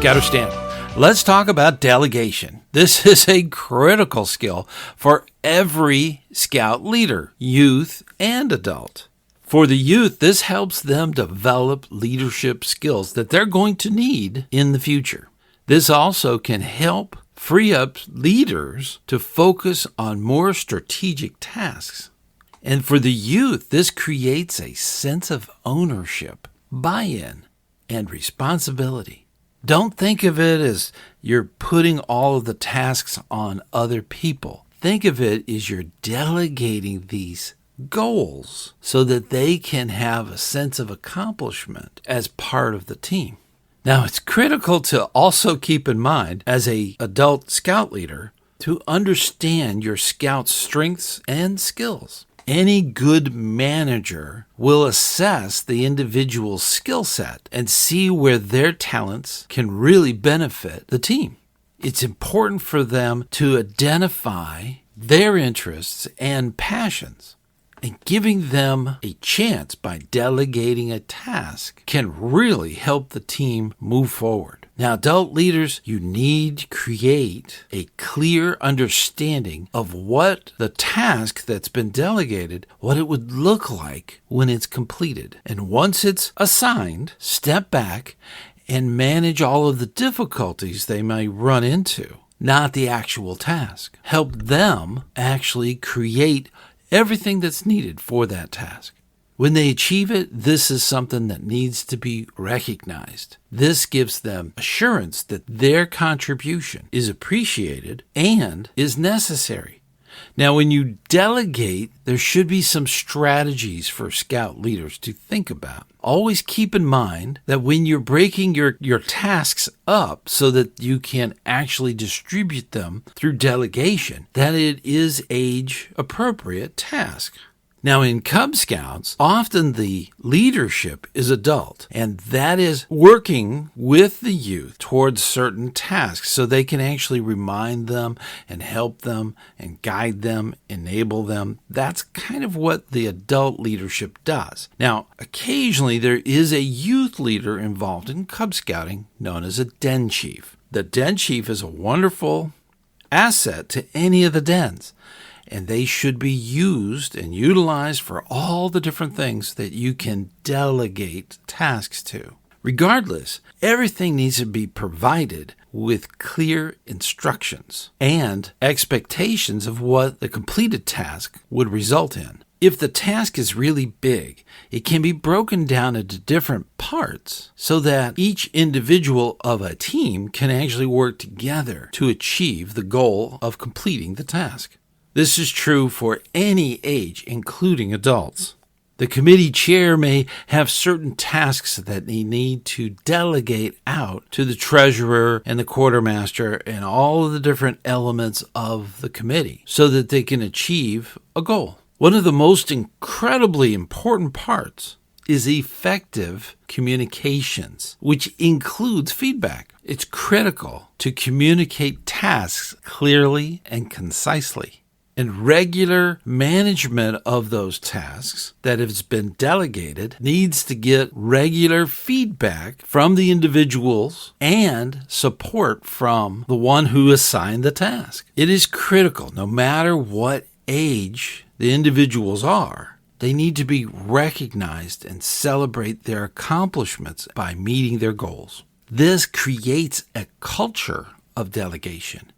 ScouterStan. Let's talk about delegation. This is a critical skill for every scout leader, youth and adult. For the youth, this helps them develop leadership skills that they're going to need in the future. This also can help free up leaders to focus on more strategic tasks. And for the youth, this creates a sense of ownership, buy-in, and responsibility. Don't think of it as you're putting all of the tasks on other people. Think of it as you're delegating these goals so that they can have a sense of accomplishment as part of the team. Now, it's critical to also keep in mind, as an adult scout leader, to understand your scout's strengths and skills. Any good manager will assess the individual's skill set and see where their talents can really benefit the team. It's important for them to identify their interests and passions. And giving them a chance by delegating a task can really help the team move forward. Now, adult leaders, you need to create a clear understanding of what the task that's been delegated, what it would look like when it's completed. And once it's assigned, step back and manage all of the difficulties they may run into, not the actual task. Help them actually create everything that's needed for that task. When they achieve it, this is something that needs to be recognized. This gives them assurance that their contribution is appreciated and is necessary. Now, when you delegate, there should be some strategies for scout leaders to think about. Always keep in mind that when you're breaking your tasks up so that you can actually distribute them through delegation, that it is age-appropriate task. Now, in Cub Scouts, often the leadership is adult, and that is working with the youth towards certain tasks so they can actually remind them and help them and guide them, enable them. That's kind of what the adult leadership does. Now, occasionally there is a youth leader involved in Cub Scouting known as a den chief. The den chief is a wonderful asset to any of the dens, and they should be used and utilized for all the different things that you can delegate tasks to. Regardless, everything needs to be provided with clear instructions and expectations of what the completed task would result in. If the task is really big, it can be broken down into different parts so that each individual of a team can actually work together to achieve the goal of completing the task. This is true for any age, including adults. The committee chair may have certain tasks that they need to delegate out to the treasurer and the quartermaster and all of the different elements of the committee so that they can achieve a goal. One of the most incredibly important parts is effective communications, which includes feedback. It's critical to communicate tasks clearly and concisely. And regular management of those tasks that has been delegated needs to get regular feedback from the individuals and support from the one who assigned the task. It is critical, no matter what age the individuals are, they need to be recognized and celebrate their accomplishments by meeting their goals. This creates a culture of delegation.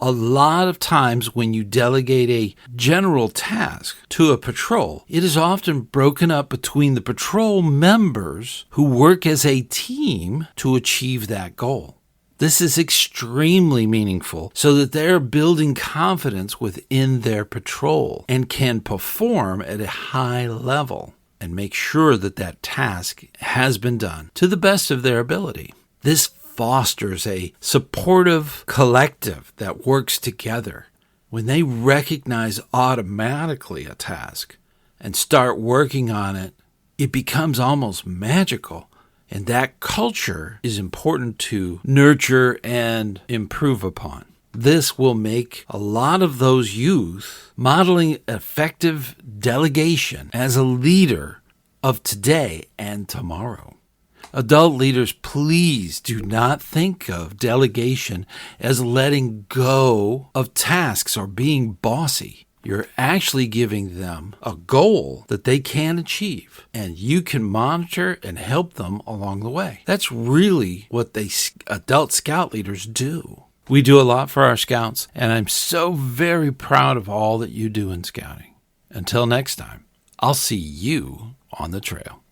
A lot of times when you delegate a general task to a patrol, it is often broken up between the patrol members who work as a team to achieve that goal. This is extremely meaningful so that they're building confidence within their patrol and can perform at a high level and make sure that that task has been done to the best of their ability. This fosters a supportive collective that works together. When they recognize automatically a task and start working on it, it becomes almost magical. And that culture is important to nurture and improve upon. This will make a lot of those youth modeling effective delegation as a leader of today and tomorrow. Adult leaders, please do not think of delegation as letting go of tasks or being bossy. You're actually giving them a goal that they can achieve, and you can monitor and help them along the way. That's really what adult scout leaders do. We do a lot for our scouts, and I'm so very proud of all that you do in scouting. Until next time, I'll see you on the trail.